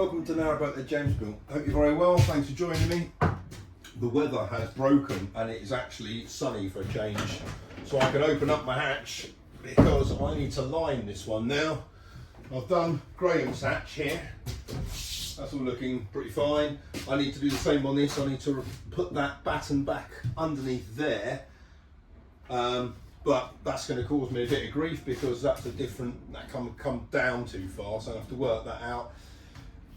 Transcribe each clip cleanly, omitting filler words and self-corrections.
welcome to Narrowboat at Jamesville. Hope you're very well, thanks for joining me. The weather has broken and it is actually sunny for a change. So I can open up my hatch because I need to line this one now. I've done Graham's hatch here. That's all looking pretty fine. I need to do the same on this. I need to put that batten back underneath there. But that's going to cause me a bit of grief because that's a different, that can't come down too far, so I have to work that out.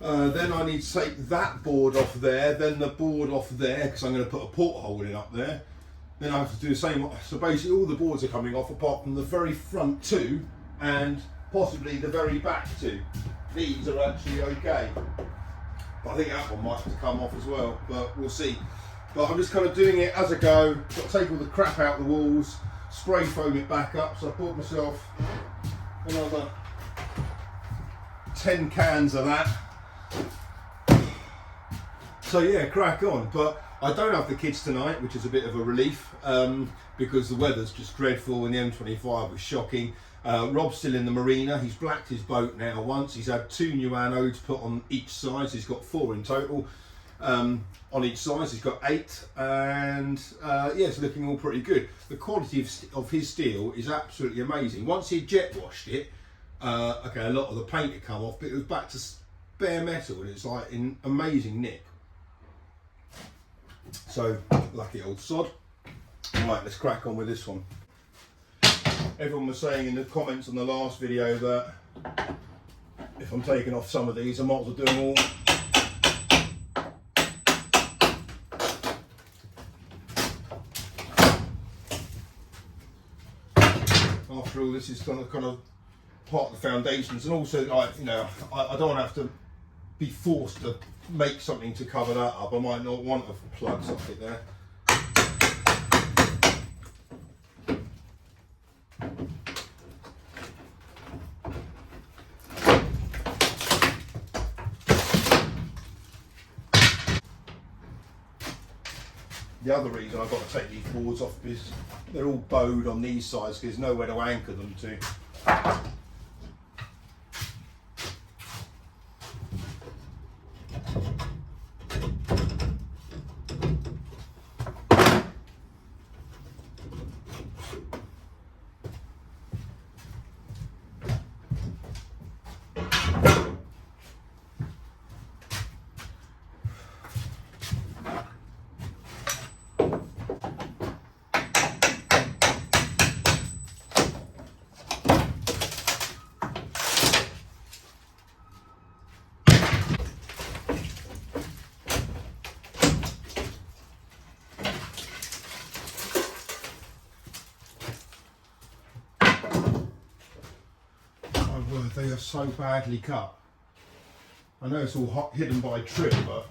Then I need to take that board off there, then the board off there, because I'm going to put a porthole in up there. Then I have to do the same. So basically all the boards are coming off apart from the very front two and possibly the very back two. These are actually okay. But I think that one might have to come off as well, but we'll see. But I'm just kind of doing it as I go. Got to take all the crap out the walls, spray foam it back up. So I bought myself another 10 cans of that. So yeah, crack on. But I don't have the kids tonight, which is a bit of a relief because the weather's just dreadful and the M25 was shocking. Rob's still in the marina. He's blacked his boat now once. He's had 2 new anodes put on each side. So he's got 4 in total. On each side, he's got 8, and yeah, it's looking all pretty good. The quality of his steel is absolutely amazing. Once he jet washed it, okay, a lot of the paint had come off, but it was back to bare metal, and it's like in amazing nick. So, lucky old sod. Right, let's crack on with this one. Everyone was saying in the comments on the last video that if I'm taking off some of these, I might as well do them all. After all, this is kind of part of the foundations, and also, like, you know, I don't want to have to be forced to make something to cover that up. I might not want a plug socket there. The other reason I've got to take these boards off is they're all bowed on these sides because there's nowhere to anchor them to. They are so badly cut. I know it's all hidden by trim, but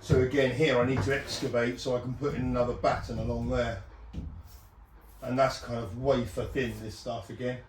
so again here I need to excavate so I can put in another batten along there, and that's kind of wafer thin, this stuff again.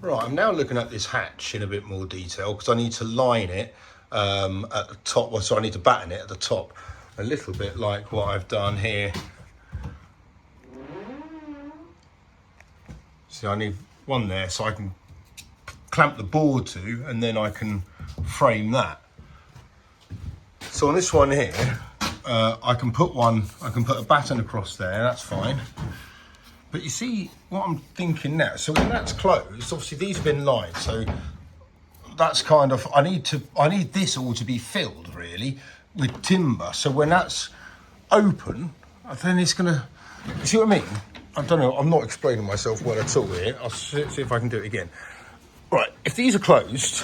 Right, I'm now looking at this hatch in a bit more detail because I need to line it at the top, well, so I need to batten it at the top, a little bit like what I've done here. See, I need one there so I can clamp the board to, and then I can frame that. So on this one here, I can put a batten across there, that's fine. But you see what I'm thinking now, so when that's closed, obviously these have been lined, so that's kind of, I need this all to be filled really with timber. So when that's open, then it's gonna, you see what I mean? I don't know, I'm not explaining myself well at all here. I'll see if I can do it again. Right, if these are closed,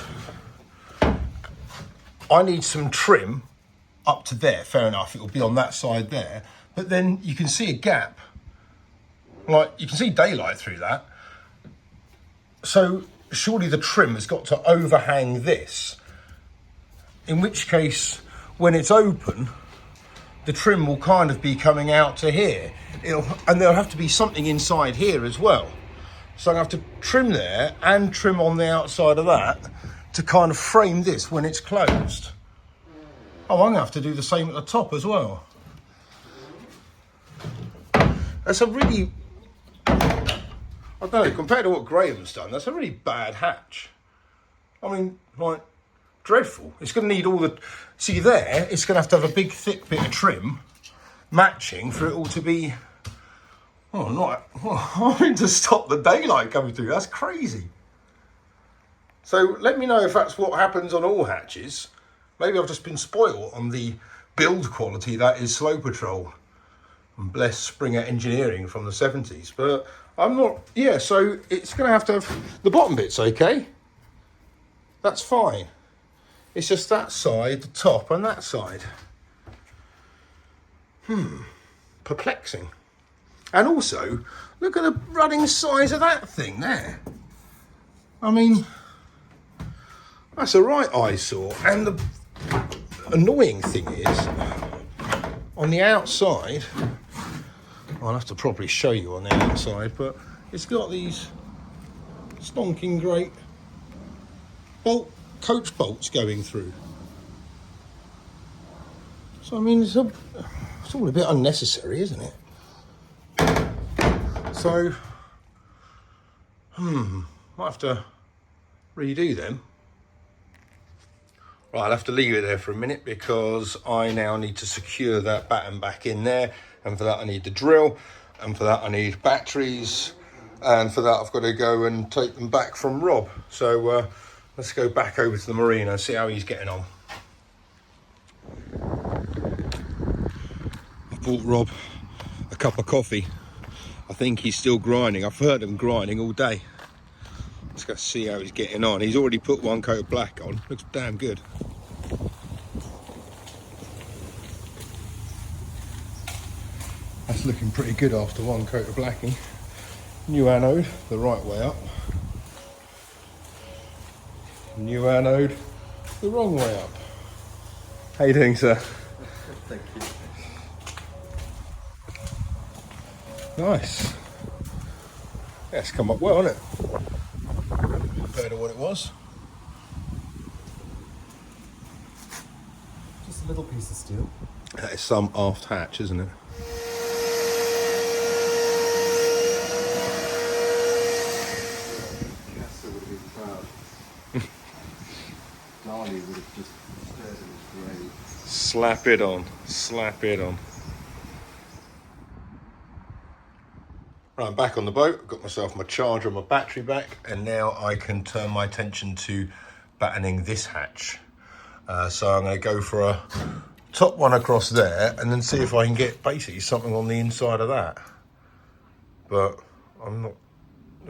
I need some trim up to there, fair enough, it will be on that side there. But then you can see a gap, like you can see daylight through that. So surely the trim has got to overhang this, in which case when it's open the trim will kind of be coming out to here. And there'll have to be something inside here as well, so I'm going to have to trim there and trim on the outside of that to kind of frame this when it's closed. Oh, I'm going to have to do the same at the top as well. That's a really, I don't know, compared to what Graham's done, that's a really bad hatch. I mean, like, dreadful. It's going to need all the, see there, it's going to have a big thick bit of trim matching for it all to be, oh, not, I mean, to stop the daylight coming through. That's crazy. So let me know if that's what happens on all hatches. Maybe I've just been spoiled on the build quality that is Slow Patrol. And bless Springer Engineering from the 70s. But I'm not, yeah, so it's going to have, the bottom bit's okay. That's fine. It's just that side, the top, and that side. Perplexing. And also, look at the running size of that thing there. I mean, that's a right eyesore. And the annoying thing is, on the outside, I'll have to probably show you on the outside, but it's got these stonking great coach bolts going through. So I mean, it's all a bit unnecessary, isn't it? So, might have to redo them. Right, I'll have to leave it there for a minute because I now need to secure that batten back in there, and for that I need the drill, and for that I need batteries, and for that I've got to go and take them back from Rob. So let's go back over to the marina and see how he's getting on. I bought Rob a cup of coffee. I think he's still grinding. I've heard him grinding all day. Let's go see how he's getting on. He's already put one coat of black on. Looks damn good. That's looking pretty good after one coat of blacking. New anode, the right way up. New anode, the wrong way up. How you doing, sir? Thank you. Nice. Yeah, it's come up well, hasn't it? Compared to what it was. Just a little piece of steel. That is some aft hatch, isn't it? Castor would have been proud. Darley would have just stared in his grave. Slap it on. Slap it on. Right, I'm back on the boat. I've got myself my charger and my battery back, and now I can turn my attention to battening this hatch. So I'm going to go for a top one across there and then see if I can get basically something on the inside of that. But I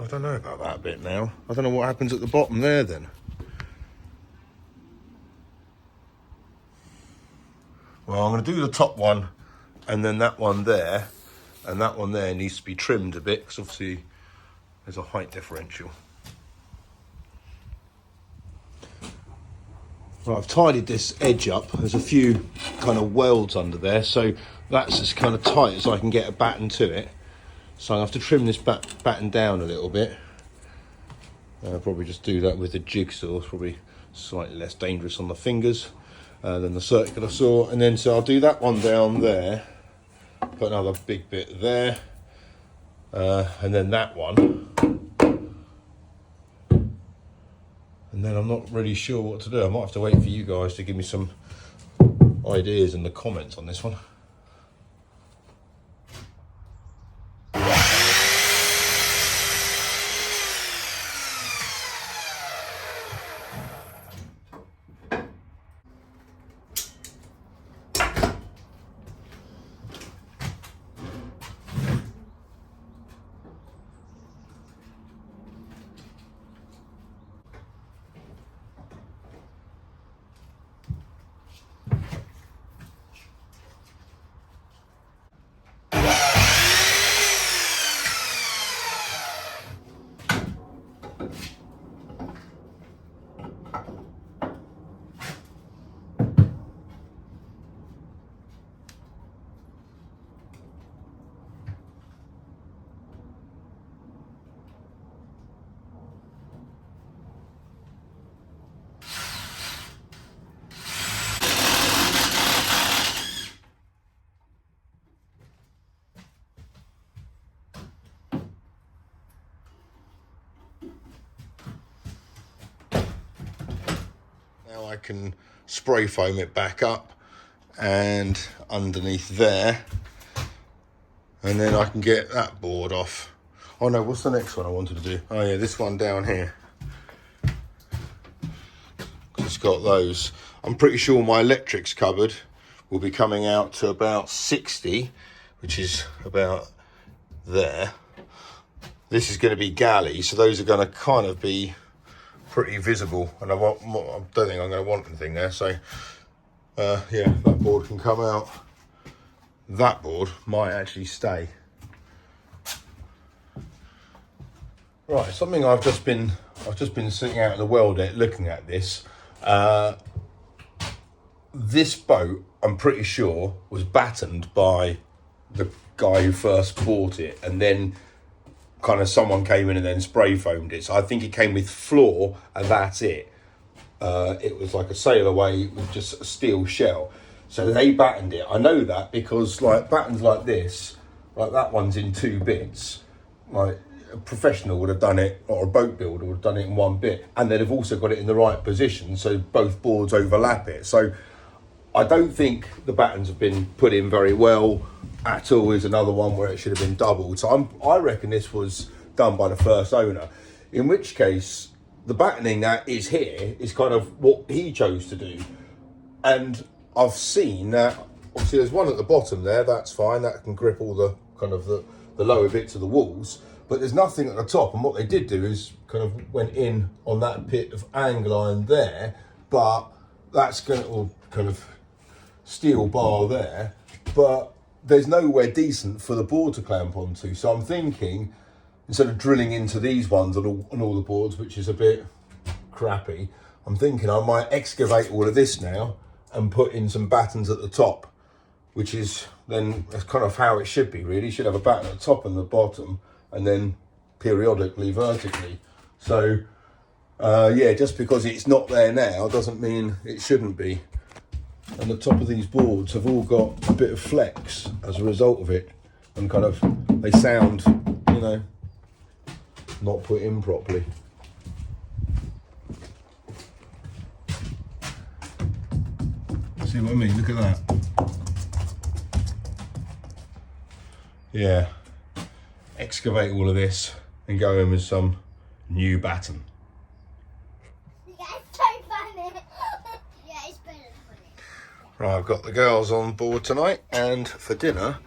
don't know about that bit now. I don't know what happens at the bottom there then. Well, I'm going to do the top one and then that one there. And that one there needs to be trimmed a bit because obviously there's a height differential. Right, I've tidied this edge up. There's a few kind of welds under there, so that's as kind of tight as I can get a batten to it. So I have to trim this batten down a little bit. Probably just do that with the jigsaw. It's probably slightly less dangerous on the fingers than the circular saw. And then so I'll do that one down there, put another big bit there, and then that one. And then I'm not really sure what to do. I might have to wait for you guys to give me some ideas in the comments on this one. Now I can spray foam it back up and underneath there, and then I can get that board off. Oh no, what's the next one I wanted to do? Oh yeah, this one down here. It's got those. I'm pretty sure my electrics cupboard will be coming out to about 60, which is about there. This is going to be galley, so those are going to kind of be pretty visible, and I don't think I'm going to want anything there. So yeah, that board can come out. That board might actually stay. Right, something I've just been sitting out in the world looking at this. This boat, I'm pretty sure, was battened by the guy who first bought it, and then kind of someone came in and then spray foamed it. So I think it came with floor and that's it. It was like a sail away with just a steel shell. So they battened it. I know that because like battens like this, like that one's in 2 bits. Like a professional would have done it, or a boat builder would have done it in 1 bit. And they'd have also got it in the right position so both boards overlap it. So I don't think the battens have been put in very well at all. Is another one where it should have been doubled. So I reckon this was done by the first owner, in which case the battening that is here is kind of what he chose to do. And I've seen that obviously there's one at the bottom there, that's fine, that can grip all the kind of the lower bits of the walls, but there's nothing at the top. And what they did do is kind of went in on that bit of angle iron there, but that's going to all kind of steel bar there, but there's nowhere decent for the board to clamp onto. So I'm thinking, instead of drilling into these ones on all the boards, which is a bit crappy, I'm thinking I might excavate all of this now and put in some battens at the top, which is then that's kind of how it should be really. You should have a batten at the top and the bottom, and then periodically vertically. So yeah, just because it's not there now doesn't mean it shouldn't be. And the top of these boards have all got a bit of flex as a result of it, and kind of they sound, you know, not put in properly. See what I mean? Look at that. Yeah. Excavate all of this and go in with some new batten. Right, I've got the girls on board tonight, and for dinner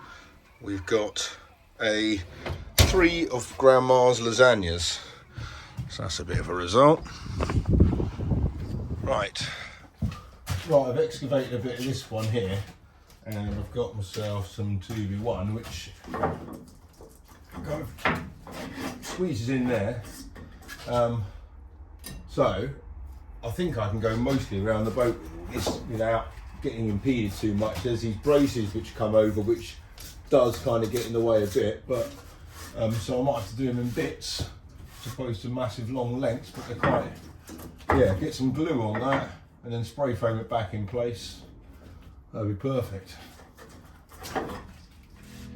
we've got 3 of Grandma's lasagnas. So that's a bit of a result. Right, I've excavated a bit of this one here, and I've got myself some 2v1, which kind of squeezes in there. So I think I can go mostly around the boat without getting impeded too much. There's these braces which come over, which does kind of get in the way a bit, but so I might have to do them in bits. as opposed to massive long lengths, but they're quite, yeah, get some glue on that and then spray foam it back in place. That'll be perfect.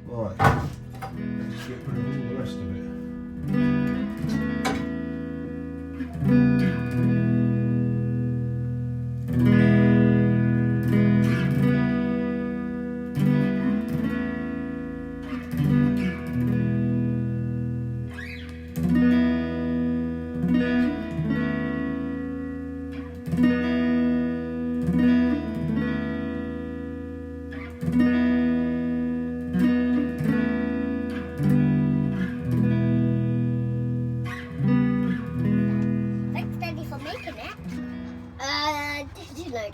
Right, let's get rid of all the rest of it.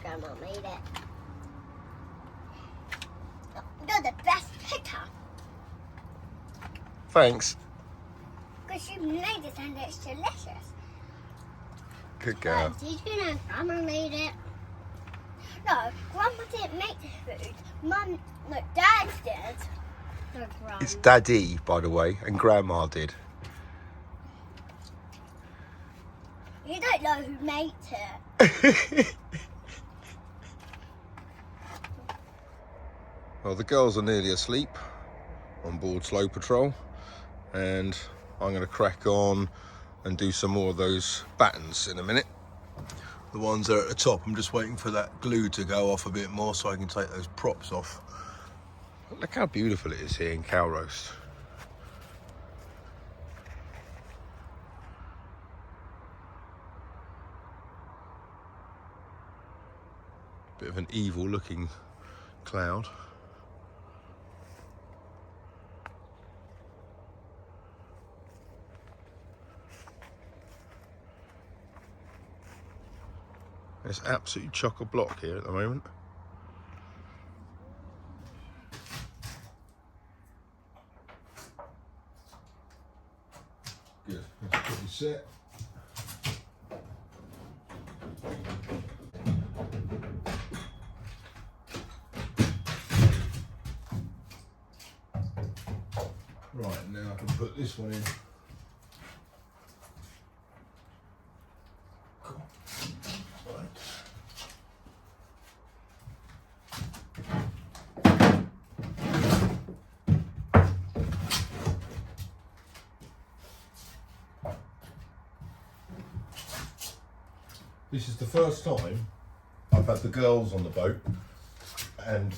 Grandma made it. You're the best picker. Thanks. Because you made it and it's delicious. Good girl. But did you know Grandma made it? No, Grandma didn't make the food. Dad did. No, Grandma. It's Daddy, by the way, and Grandma did. You don't know who made it. Well, the girls are nearly asleep on board Slow Patrol, and I'm going to crack on and do some more of those battens in a minute. The ones that are at the top, I'm just waiting for that glue to go off a bit more so I can take those props off. But look how beautiful it is here in Calroast. Bit of an evil looking cloud. It's absolutely chock-a-block here at the moment. Good, that's pretty set. Right, now I can put this one in. Cool. Right. This is the first time I've had the girls on the boat, and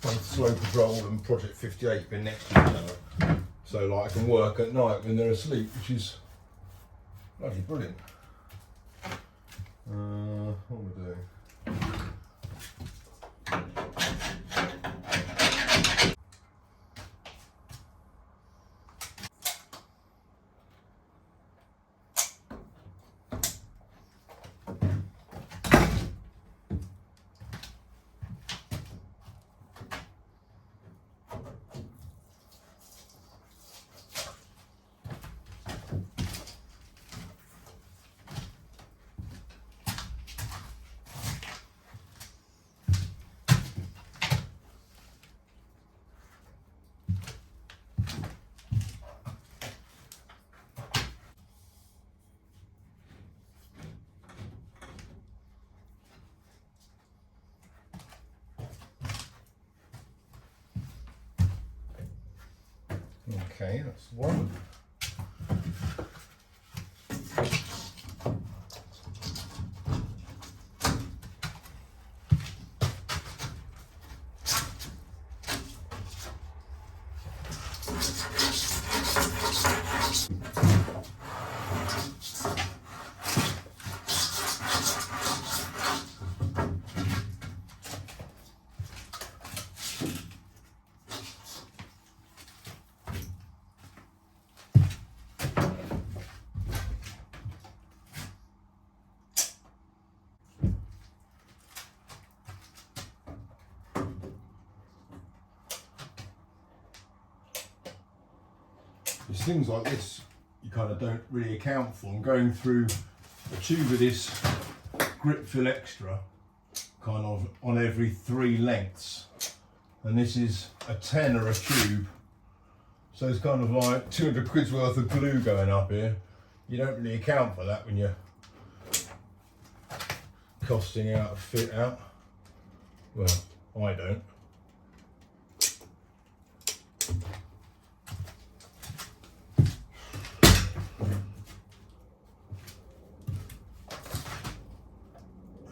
both Slow Patrol and Project 58 been next to each other. So like I can work at night when they're asleep, which is bloody brilliant. What am I doing? Okay, that's one. There's things like this you kind of don't really account for. I'm going through a tube of this grip fill extra kind of on every 3 lengths, and this is a tenner a tube, so it's kind of like 200 quid's worth of glue going up here. you don't really account for that when you're costing out a fit out. Well, I don't.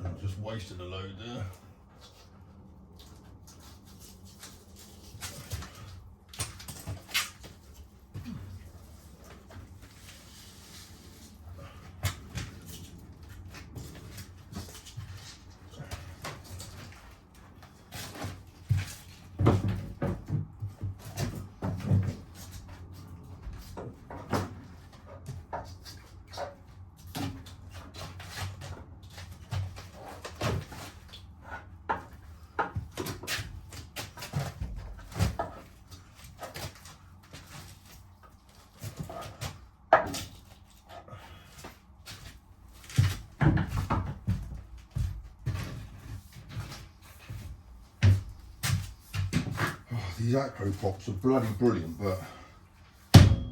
I've just wasted a load there. These acro pops are bloody brilliant, but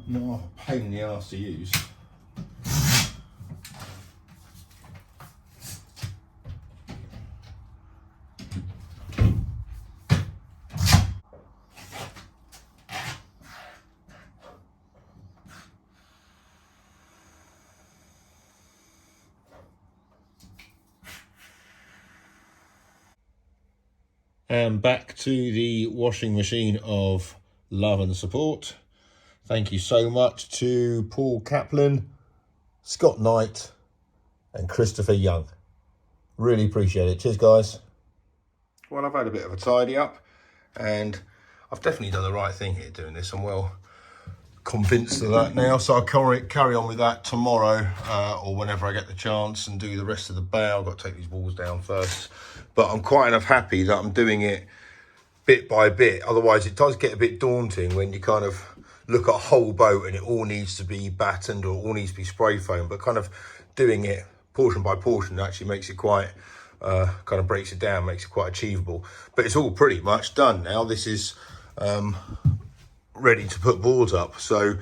not a pain in the arse to use. And back to the washing machine of love and support. Thank you so much to Paul Kaplan, Scott Knight and Christopher Young. Really appreciate it. Cheers, guys. Well, I've had a bit of a tidy up and I've definitely done the right thing here doing this. I'm well convinced of that now, so I'll carry on with that tomorrow or whenever I get the chance and do the rest of the bay. I've got to take these walls down first, but I'm quite enough happy that I'm doing it bit by bit. Otherwise it does get a bit daunting when you kind of look at a whole boat and it all needs to be battened or all needs to be spray foamed, but kind of doing it portion by portion actually makes it quite kind of breaks it down, makes it quite achievable. But it's all pretty much done now. This is ready to put boards up, so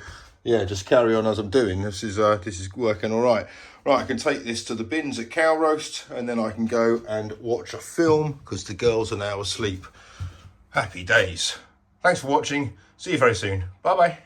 yeah, just carry on as I'm doing. This is working all right. Right, I can take this to the bins at Cow Roast and then I can go and watch a film because the girls are now asleep. Happy days. Thanks for watching. See you very soon. Bye bye.